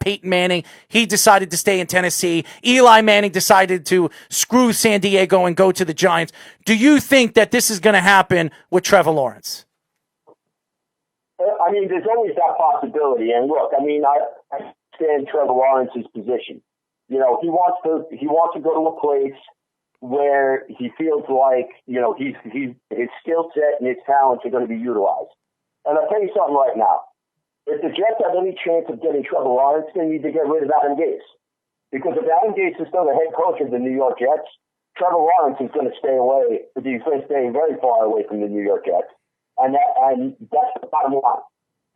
Peyton Manning. He decided to stay in Tennessee. Eli Manning decided to screw San Diego and go to the Giants. Do you think that this is going to happen with Trevor Lawrence? I mean, there's always that possibility. And look, I mean, I understand Trevor Lawrence's position. You know, he wants to go to a place where he feels like, you know, his skill set and his talents are going to be utilized. And I'll tell you something right now. If the Jets have any chance of getting Trevor Lawrence, they need to get rid of Adam Gase. Because if Adam Gase is still the head coach of the New York Jets, Trevor Lawrence is going to stay away. He's going to stay very far away from the New York Jets. And that's the bottom line.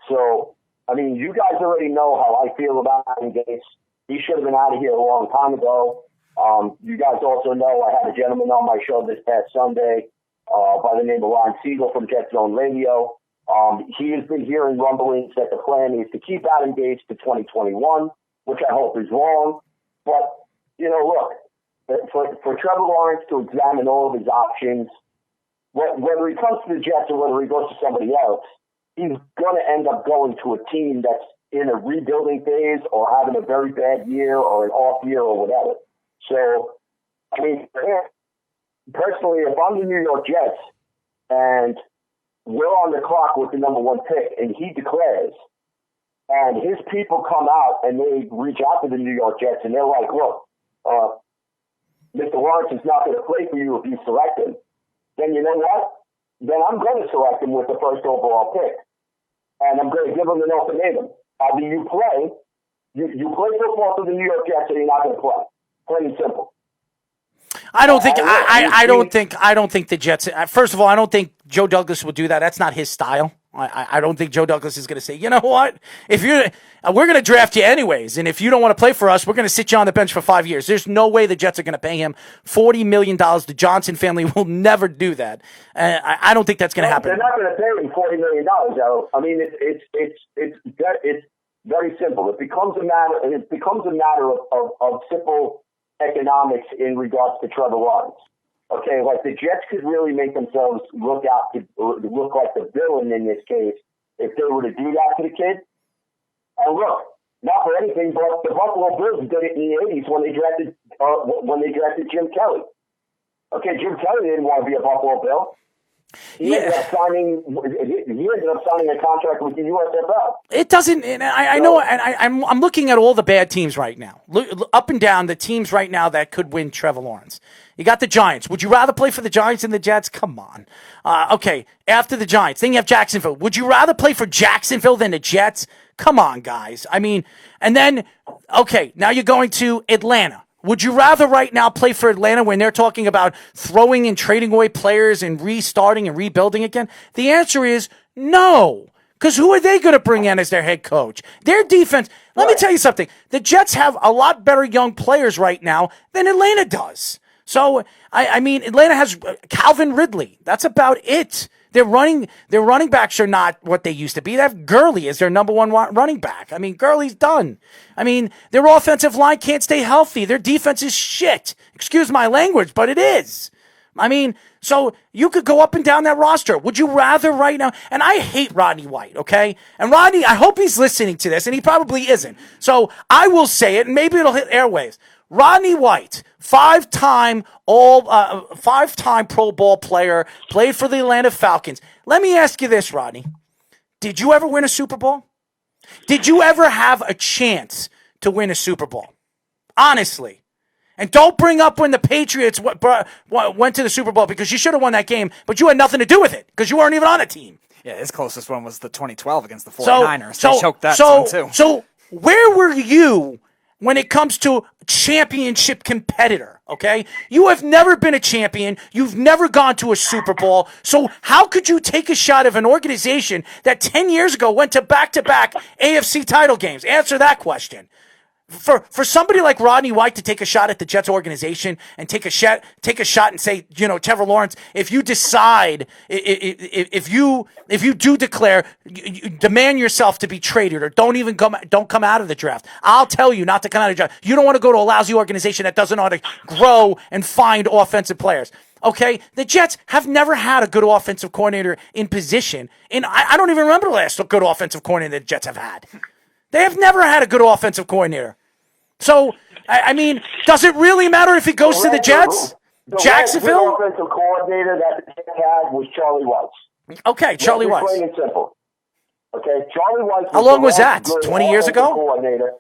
So, I mean, you guys already know how I feel about Adam Gase. He should have been out of here a long time ago. You guys also know I had a gentleman on my show this past Sunday by the name of Ron Siegel from Jet Zone Radio. He has been hearing rumblings that the plan is to keep Adam Gase to 2021, which I hope is wrong. But, you know, look, for Trevor Lawrence to examine all of his options, whether he comes to the Jets or whether he goes to somebody else, he's going to end up going to a team that's in a rebuilding phase or having a very bad year or an off year or whatever. So, I mean, personally, if I'm the New York Jets and we're on the clock with the number one pick and he declares and his people come out and they reach out to the New York Jets and they're like, look, Mr. Lawrence is not going to play for you if you select him, then you know what? Then I'm going to select him with the first overall pick. And I'm going to give him an ultimatum. Either you play football for the New York Jets or you're not going to play. Plain and simple. I don't think the Jets. First of all, I don't think Joe Douglas would do that. That's not his style. I don't think Joe Douglas is going to say, you know what? We're going to draft you anyways, and if you don't want to play for us, we're going to sit you on the bench for 5 years. There's no way the Jets are going to pay him $40 million. The Johnson family will never do that. I don't think that's going to happen. They're not going to pay him $40 million, Joe. I mean, it's very simple. It becomes a matter of simple economics in regards to Trevor Lawrence. Okay, like the Jets could really make themselves look like the villain in this case if they were to do that to the kid. And look, not for anything, but the Buffalo Bills did it in the '80s when they drafted Jim Kelly. Okay, Jim Kelly didn't want to be a Buffalo Bill. He ended up signing a contract with the USFL. It doesn't. And I know. And I'm looking at all the bad teams right now, up and down the teams right now that could win Trevor Lawrence. You got the Giants. Would you rather play for the Giants than the Jets? Come on. Okay, after the Giants, then you have Jacksonville. Would you rather play for Jacksonville than the Jets? Come on, guys. I mean, and then okay, now you're going to Atlanta. Would you rather right now play for Atlanta when they're talking about throwing and trading away players and restarting and rebuilding again? The answer is no. Because who are they going to bring in as their head coach? Their defense, let me tell you something. The Jets have a lot better young players right now than Atlanta does. So, I mean, Atlanta has Calvin Ridley. That's about it. Their running backs are not what they used to be. They have Gurley as their number one running back. I mean, Gurley's done. I mean, their offensive line can't stay healthy. Their defense is shit. Excuse my language, but it is. I mean, so you could go up and down that roster. Would you rather right now? And I hate Rodney White, okay? And Rodney, I hope he's listening to this, and he probably isn't. So I will say it, and maybe it'll hit airwaves. Rodney White, five-time Pro Bowl player, played for the Atlanta Falcons. Let me ask you this, Rodney. Did you ever win a Super Bowl? Did you ever have a chance to win a Super Bowl? Honestly. And don't bring up when the Patriots went to the Super Bowl because you should have won that game, but you had nothing to do with it because you weren't even on a team. Yeah, his closest one was the 2012 against the 49ers. They choked that too. So where were you when it comes to championship competitor, okay? You have never been a champion. You've never gone to a Super Bowl. So how could you take a shot of an organization that 10 years ago went to back-to-back AFC title games? Answer that question. For somebody like Rodney White to take a shot at the Jets organization and take a shot and say, you know, Trevor Lawrence, if you decide, if you do declare, you demand yourself to be traded or don't come out of the draft. I'll tell you not to come out of the draft. You don't want to go to a lousy organization that doesn't know how to grow and find offensive players. Okay, the Jets have never had a good offensive coordinator in position, and I don't even remember the last good offensive coordinator the Jets have had. They have never had a good offensive coordinator. So, I mean, does it really matter if he goes to the Jets? Jacksonville? The offensive coordinator that the Jets had was Charlie Weiss. Okay, Charlie Weiss. Plain and simple. Okay, Charlie Weiss. How long was that? 20 years ago? Coordinator.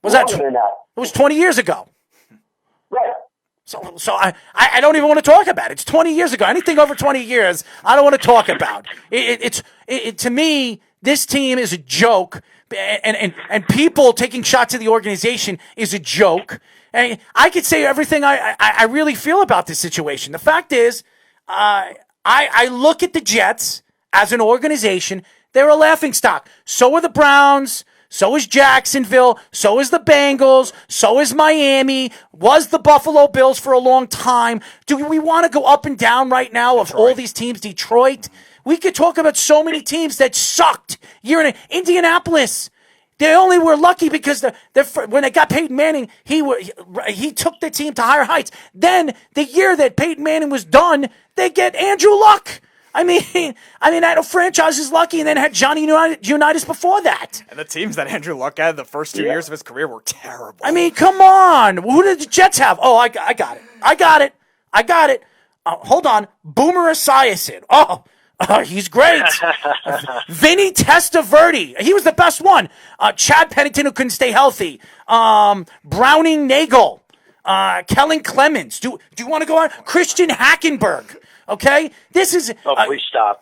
Was that? It was 20 years ago. Right. So I don't even want to talk about it. It's 20 years ago. Anything over 20 years, I don't want to talk about. To me, this team is a joke, and people taking shots at the organization is a joke. And I could say everything I really feel about this situation. The fact is, I look at the Jets as an organization. They're a laughingstock. So are the Browns. So is Jacksonville. So is the Bengals. So is Miami. Was the Buffalo Bills for a long time. Do we want to go up and down right now of all these teams? Detroit. We could talk about so many teams that sucked. Indianapolis. They only were lucky because when they got Peyton Manning, he took the team to higher heights. Then the year that Peyton Manning was done, they get Andrew Luck. I mean, that franchise is lucky, and then had Johnny Unitas before that. And the teams that Andrew Luck had the first 2 years of his career were terrible. I mean, come on. Who did the Jets have? Oh, I got it. Hold on. Boomer Esiason. Oh, he's great. Vinny Testaverde. He was the best one. Chad Pennington, who couldn't stay healthy. Browning Nagel. Kellen Clemens. Do you want to go on? Christian Hackenberg. Okay? This is... please stop.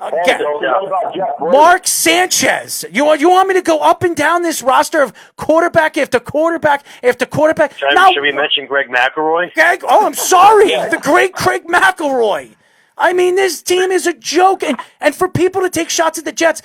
Mark Sanchez. You want me to go up and down this roster of quarterback after quarterback after quarterback? Should we mention Greg McElroy? I'm sorry. The great Craig McElroy. I mean, this team is a joke. And for people to take shots at the Jets,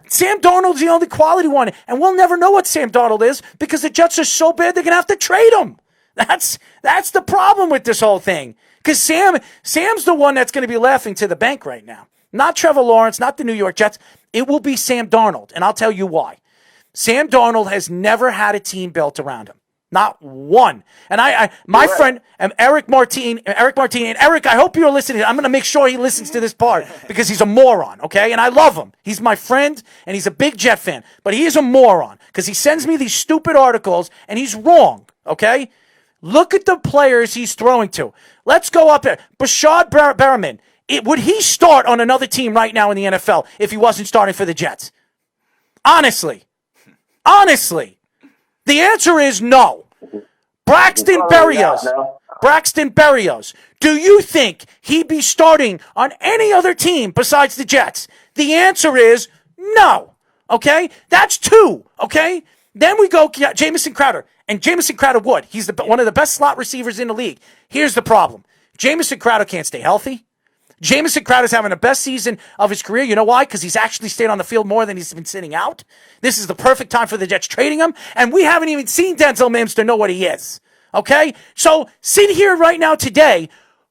Sam Darnold's the only quality one. And we'll never know what Sam Darnold is because the Jets are so bad they're going to have to trade him. That's the problem with this whole thing. Because Sam's the one that's going to be laughing to the bank right now. Not Trevor Lawrence, not the New York Jets. It will be Sam Darnold, and I'll tell you why. Sam Darnold has never had a team built around him. Not one. And my friend, Eric Martin, and Eric, I hope you're listening. I'm going to make sure he listens to this part because he's a moron, okay? And I love him. He's my friend, and he's a big Jet fan. But he is a moron because he sends me these stupid articles, and he's wrong, okay? Look at the players he's throwing to. Let's go up there. Bashad Berriman. Would he start on another team right now in the NFL if he wasn't starting for the Jets? Honestly. The answer is no. Braxton Berrios. Do you think he'd be starting on any other team besides the Jets? The answer is no. Okay? That's two. Okay? Then we go Jamison Crowder. And Jamison Crowder would. He's one of the best slot receivers in the league. Here's the problem. Jamison Crowder can't stay healthy. Jamison Crowder's having the best season of his career. You know why? Because he's actually stayed on the field more than he's been sitting out. This is the perfect time for the Jets trading him. And we haven't even seen Denzel Mims to know what he is. Okay? So sit here right now today.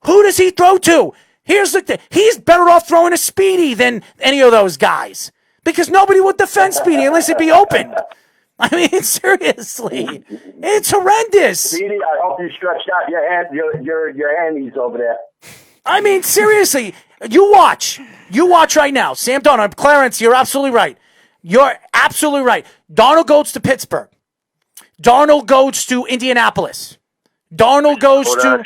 Who does he throw to? Here's the thing. He's better off throwing a Speedy than any of those guys. Because nobody would defend Speedy unless it'd be open. I mean, seriously, it's horrendous. Speedy, I hope you stretched out your handies over there. I mean, seriously, you watch right now. Sam Darnold, Clarence, you're absolutely right. Darnold goes to Pittsburgh. Darnold goes to Indianapolis. Darnold goes to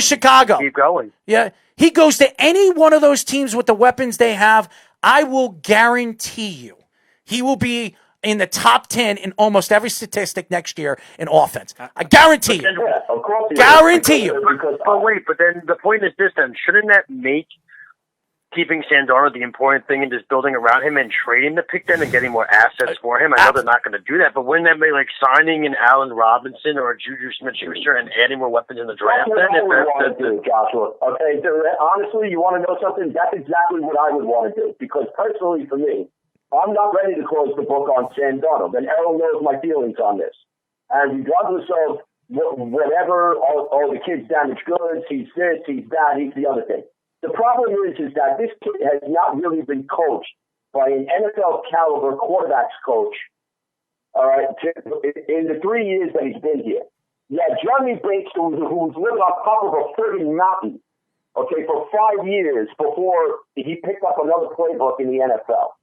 Chicago. Keep going. Yeah, he goes to any one of those teams with the weapons they have. I will guarantee you, he will be in the top 10 in almost every statistic next year in offense. I guarantee you. Yeah, of course guarantee you. But then the point is this then. Shouldn't that make keeping Sam Darnold the important thing and just building around him and trading the pick then and getting more assets for him? I know they're not going to do that, but wouldn't that be like signing an Allen Robinson or a Juju Smith-Schuster and adding more weapons in the draft then? That's what I would want to do, Joshua. Okay, honestly, you want to know something? That's exactly what I would want to do because personally for me, I'm not ready to close the book on Sam Darnold, and Errol knows my feelings on this. And regardless of whatever, the kid's damaged goods, he's this, he's that, he's the other thing. The problem is that this kid has not really been coached by an NFL caliber quarterbacks coach, all right, in the 3 years that he's been here. Yeah, Jeremy Bates, who's living on top of a friggin' mountain, okay, for 5 years before he picked up another playbook in the NFL.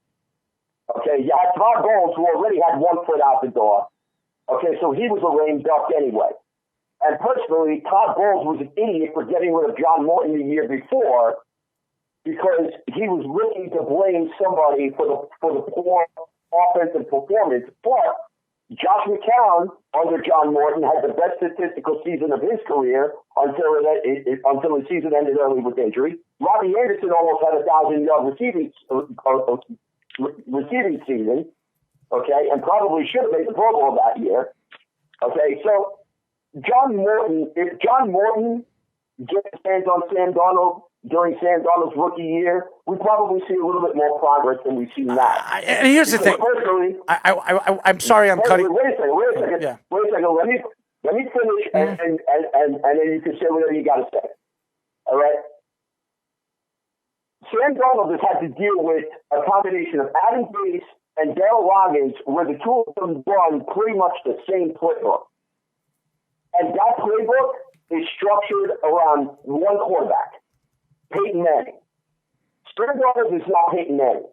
Okay, you had Todd Bowles, who already had 1 foot out the door. Okay, so he was a lame duck anyway. And personally, Todd Bowles was an idiot for getting rid of John Morton the year before because he was looking to blame somebody for the poor offensive performance. But Josh McCown, under John Morton, had the best statistical season of his career until the season ended early with injury. Robbie Anderson almost had a 1,000-yard receiving season, okay, and probably should have made the Pro Bowl that year. Okay, so if John Morton gets his hands on Sam Darnold during Sam Darnold's rookie year, we probably see a little bit more progress than we've seen now. And here's the thing. Personally, I'm sorry I'm cutting. Wait a second. Yeah. Wait a second. Let me finish, and then you can say whatever you got to say. All right? Sam Darnold has had to deal with a combination of Adam Gase and Darryl Loggins, where the two of them run pretty much the same playbook. And that playbook is structured around one quarterback, Peyton Manning. Sam Darnold is not Peyton Manning.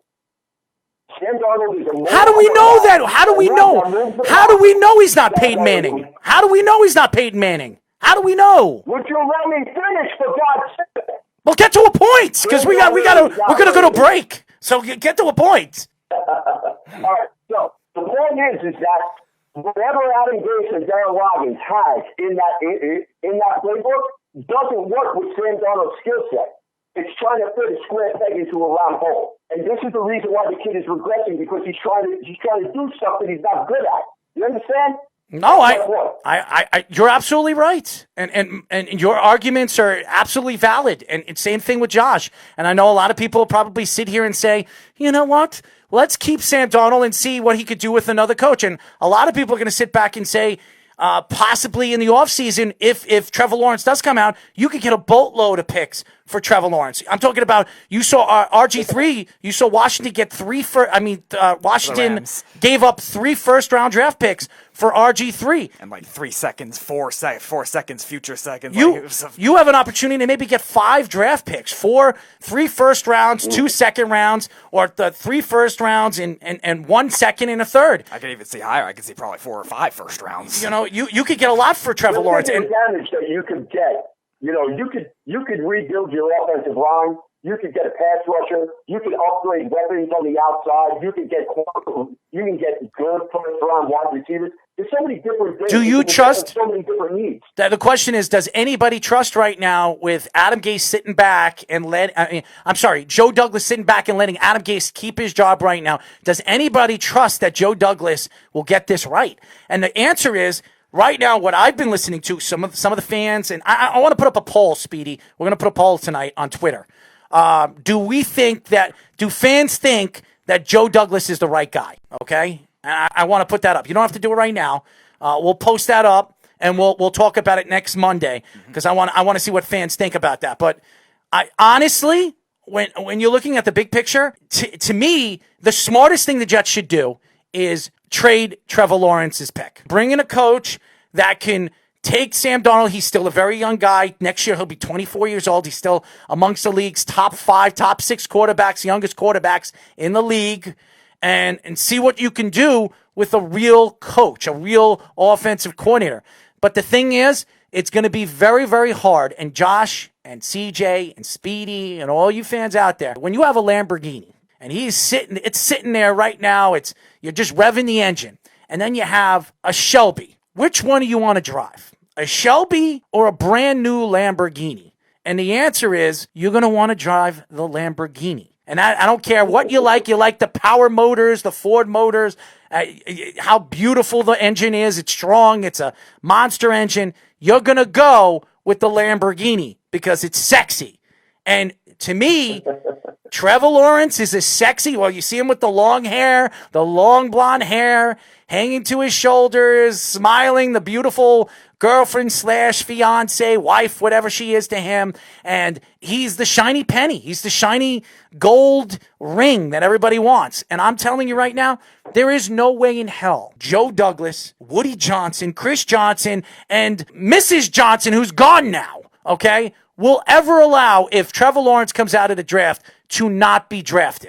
Sam Darnold is a... How do we know that? How do we know? How do we know he's not Peyton Manning? How do we know he's not Peyton Manning? How do we know? Would you let me finish, for God's sake? Well, get to a point, because we're gonna go to break. So get to a point. All right. So the point is that whatever Adam Gase and Darryl Loggins has in that playbook doesn't work with Sam Darnold's skill set. It's trying to fit a square peg into a round hole, and this is the reason why the kid is regressing, because he's trying to do stuff that he's not good at. You understand? No, you're absolutely right, and your arguments are absolutely valid, and same thing with Josh. And I know a lot of people will probably sit here and say, you know what? Let's keep Sam Darnold and see what he could do with another coach. And a lot of people are going to sit back and say, possibly in the offseason, if Trevor Lawrence does come out, you could get a boatload of picks for Trevor Lawrence. I'm talking about, you saw RG3, you saw Washington get Washington gave up 3 first-round draft picks for RG3. And like 3 seconds, 4 seconds, future seconds. You have an opportunity to maybe get 5 draft picks, 3 first rounds, 2 second rounds, or the 3 first rounds and 1 second and a third. I could even see higher. I could see probably 4 or 5 first rounds. You know, you could get a lot for Trevor Lawrence. And damage that you could get. You know, you could rebuild your offensive line. You could get a pass rusher. You could upgrade weapons on the outside. You can get good first-round wide receivers. There's so many different things. Do you trust? So many different needs. The question is, does anybody trust right now with Adam Gase sitting back and Joe Douglas sitting back and letting Adam Gase keep his job right now? Does anybody trust that Joe Douglas will get this right? And the answer is, right now, what I've been listening to, some of the fans, and I want to put up a poll, Speedy. We're going to put a poll tonight on Twitter. Do fans think that Joe Douglas is the right guy? Okay, and I want to put that up. You don't have to do it right now. We'll post that up, and we'll talk about it next Monday, because I want to see what fans think about that. But I honestly, when you're looking at the big picture, to me, the smartest thing the Jets should do is trade Trevor Lawrence's pick. Bring in a coach that can take Sam Darnold. He's still a very young guy. Next year, he'll be 24 years old. He's still amongst the league's top 5, top 6 quarterbacks, youngest quarterbacks in the league, and see what you can do with a real coach, a real offensive coordinator. But the thing is, it's going to be very, very hard. And Josh and CJ and Speedy and all you fans out there, when you have a Lamborghini and it's sitting there right now, you're just revving the engine, and then you have a Shelby. Which one do you want to drive? A Shelby or a brand new Lamborghini? And the answer is, you're going to want to drive the Lamborghini. And I don't care what you like. You like the power motors, the Ford motors, how beautiful the engine is. It's strong. It's a monster engine. You're going to go with the Lamborghini because it's sexy. And to me, Trevor Lawrence is a sexy. Well, you see him with the long hair, the long blonde hair, hanging to his shoulders, smiling, the beautiful girlfriend / fiance, wife, whatever she is to him. And he's the shiny penny. He's the shiny gold ring that everybody wants. And I'm telling you right now, there is no way in hell Joe Douglas, Woody Johnson, Chris Johnson, and Mrs. Johnson, who's gone now, okay, will ever allow, if Trevor Lawrence comes out of the draft, to not be drafted.